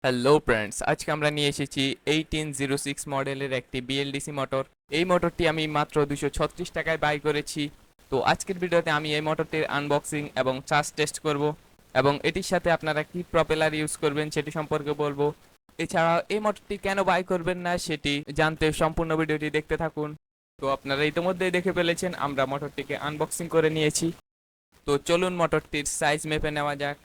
Hello friends, আজকে আমরা নিয়ে এসেছি 1806 মডেলের একটি বিএলডিসি মোটর। এই মোটরটি আমি মাত্র 236 টাকায় বাই করেছি। তো আজকের ভিডিওতে আমি এই মোটরটির আনবক্সিং এবং চার্জ টেস্ট করব এবং এটির সাথে আপনারা কি প্রপেলার ইউজ করবেন সেটি সম্পর্কে বলবো। এছাড়া এই মোটরটি কেন বাই করবেন না সেটি জানতে সম্পূর্ণ ভিডিওটি দেখতে থাকুন। তো আপনারা ইতিমধ্যেই দেখে ফেলেছেন আমরা মোটরটিকে আনবক্সিং করে নিয়েছি। তো চলুন মোটরটির সাইজ মেপে নেওয়া যাক।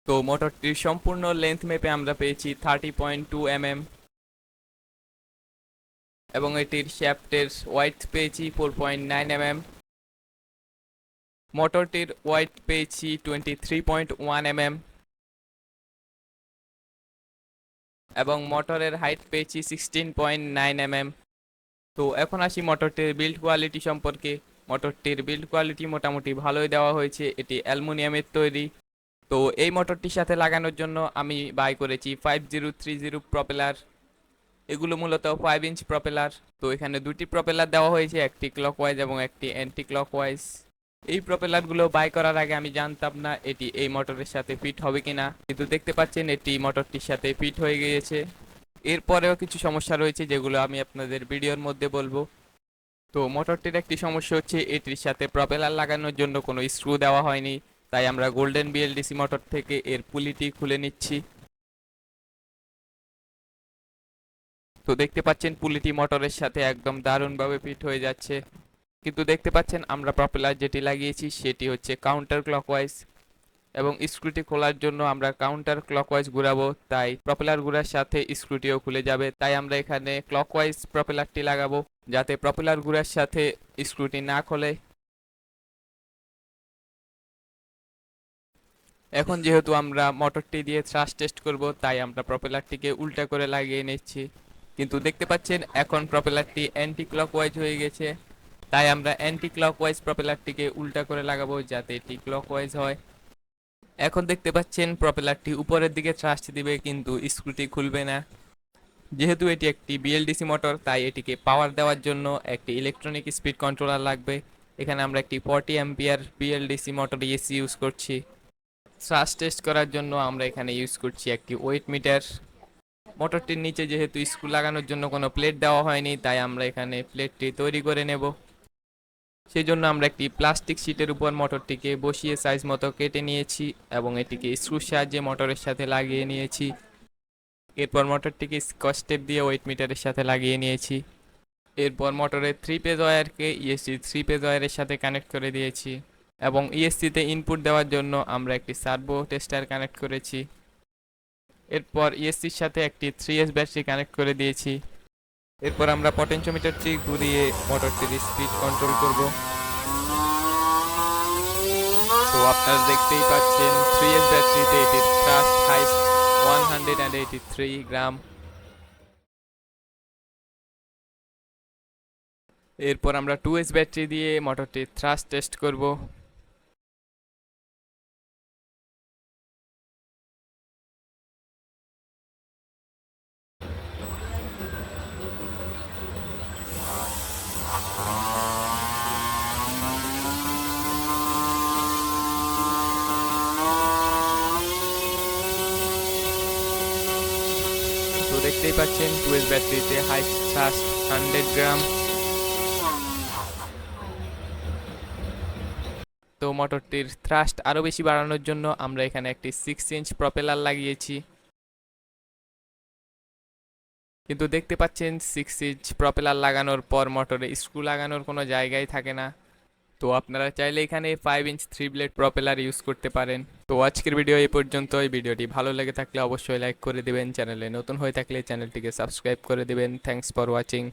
তো মোটরটির সম্পূর্ণ লেন্থ মেপে আমরা পেয়েছি 30.2 mm এবং এটির শ্যাফটের ওয়াইড পেয়েছি 4.9 mm। মোটরটির ওয়াইড পেয়েছি 23.1 mm এবং মোটরের হাইট পেয়েছি 16.9 mm। তো এখন আসি মোটরটির বিল্ড কোয়ালিটি সম্পর্কে। মোটরটির বিল্ড কোয়ালিটি মোটামুটি ভালোই দেওয়া হয়েছে, এটি অ্যালুমিনিয়ামের তৈরি। তো এই মোটরটির সাথে লাগানোর জন্য আমি বাই করেছি 5030 প্রপেলার। এগুলো মূলত 5 ইঞ্চ প্রপেলার। তো এখানে দুটি প্রপেলার দেওয়া হয়েছে, একটি ক্লকওয়াইজ এবং একটি অ্যান্টি ক্লকওয়াইজ। এই প্রপেলারগুলো বাই করার আগে আমি জানতাম না এটি এই মোটরের সাথে ফিট হবে কিনা, কিন্তু দেখতে পাচ্ছেন এটি মোটরটির সাথে ফিট হয়ে গিয়েছে। এরপরেও কিছু সমস্যা রয়েছে যেগুলো আমি আপনাদের ভিডিওর মধ্যে বলবো। তো মোটরটির একটি সমস্যা হচ্ছে এটির সাথে প্রপেলার লাগানোর জন্য কোনো স্ক্রু দেওয়া হয়নি, তাই আমরা গোল্ডেন বিএলডিসি মোটর থেকে এর পুলিটি খুলে নিচ্ছি। তো দেখতে পাচ্ছেন পুলিটি মোটরের সাথে একদম দারুণভাবে ফিট হয়ে যাচ্ছে। কিন্তু দেখতে পাচ্ছেন আমরা প্রপেলার যেটি লাগিয়েছি সেটি হচ্ছে কাউন্টার ক্লকওয়াইজ এবং স্ক্রুটি খোলার জন্য আমরা কাউন্টার ক্লকওয়াইজ ঘুরাবো, তাই প্রপেলার ঘুরার সাথে স্ক্রুটিও খুলে যাবে। তাই আমরা এখানে ক্লকওয়াইজ প্রপেলারটি লাগাবো যাতে প্রপেলার ঘুরার সাথে স্ক্রুটি না খোলে। এখন যেহেতু আমরা মোটরটি দিয়ে থ্রাস্ট টেস্ট করব, তাই আমরা প্রপেলারটিকে উল্টা করে লাগিয়ে নিচ্ছি। কিন্তু দেখতে পাচ্ছেন এখন প্রপেলারটি অ্যান্টি ক্লকওয়াইজ হয়ে গেছে, তাই আমরা অ্যান্টি ক্লকওয়াইজ প্রপেলারটিকে উল্টা করে লাগাবো যাতে এটি ক্লকওয়াইজ হয়। এখন দেখতে পাচ্ছেন প্রপেলারটি উপরের দিকে থ্রাস্ট দিবে কিন্তু স্ক্রুটি খুলবে না। যেহেতু এটি একটি বিএলডিসি মোটর, তাই এটিকে পাওয়ার দেওয়ার জন্য একটি ইলেকট্রনিক স্পিড কন্ট্রোলার লাগবে। এখানে আমরা একটি 40 ampere BLDC motor AC use করছি। থ্রাস্ট টেস্ট করার জন্য আমরা এখানে ইউজ করছি একটি ওয়েট মিটার। মোটরটির নিচে যেহেতু স্ক্রু লাগানোর জন্য কোনো প্লেট দেওয়া হয়নি, তাই আমরা এখানে প্লেটটি তৈরি করে নেব। সেই জন্য আমরা একটি প্লাস্টিক শিটের উপর মোটরটিকে বসিয়ে সাইজ মতো কেটে নিয়েছি এবং এটিকে স্ক্রুর সাহায্যে মোটরের সাথে লাগিয়ে নিয়েছি। এরপর মোটরটিকে স্কচ টেপ দিয়ে ওয়েট মিটারের সাথে লাগিয়ে নিয়েছি। এরপর মোটরের 3 পেজ ওয়্যারকে ইএসসি 3 পেজ ওয়্যারের সাথে কানেক্ট করে দিয়েছি এবং ইএসসিতে ইনপুট দেওয়ার জন্য আমরা একটি সার্ভো টেস্টার কানেক্ট করেছি। এরপর ইএসসির সাথে একটি 3S ব্যাটারি কানেক্ট করে দিয়েছি। এরপর আমরা পটেনশিওমিটারটি ঘুরিয়ে মোটরটির স্পিড কন্ট্রোল করব। তো আপনারা দেখতেই পাচ্ছেন 3S ব্যাটারিতে এটির থ্রাস্ট হাইস্ট 183 গ্রাম। এরপর আমরা 2S ব্যাটারি দিয়ে মোটরটির থ্রাস্ট টেস্ট করব। তো দেখতেই পাচ্ছেন 2S ব্যাটারিতে হাইস্ট থ্রাস্ট 100 গ্রাম। তো মোটরটির থ্রাস্ট আরও বেশি বাড়ানোর জন্য আমরা এখানে একটি 6 ইঞ্চ প্রপেলার লাগিয়েছি। কিন্তু দেখতে পাচ্ছেন 6 ইঞ্চ প্রপেলার লাগানোর পর মোটরে স্ক্রু লাগানোর কোনো জায়গাই থাকে না। তো আপনারা চাইলে এখানে 5 ইঞ্চ 3 ব্লেড প্রপেলার ইউজ করতে পারেন। তো আজকের ভিডিও এই পর্যন্তই। ভিডিওটি ভালো লেগে থাকলে অবশ্যই লাইক করে দিবেন, চ্যানেলে নতুন হয়ে থাকলে চ্যানেলটিকে সাবস্ক্রাইব করে দিবেন। Thanks for watching.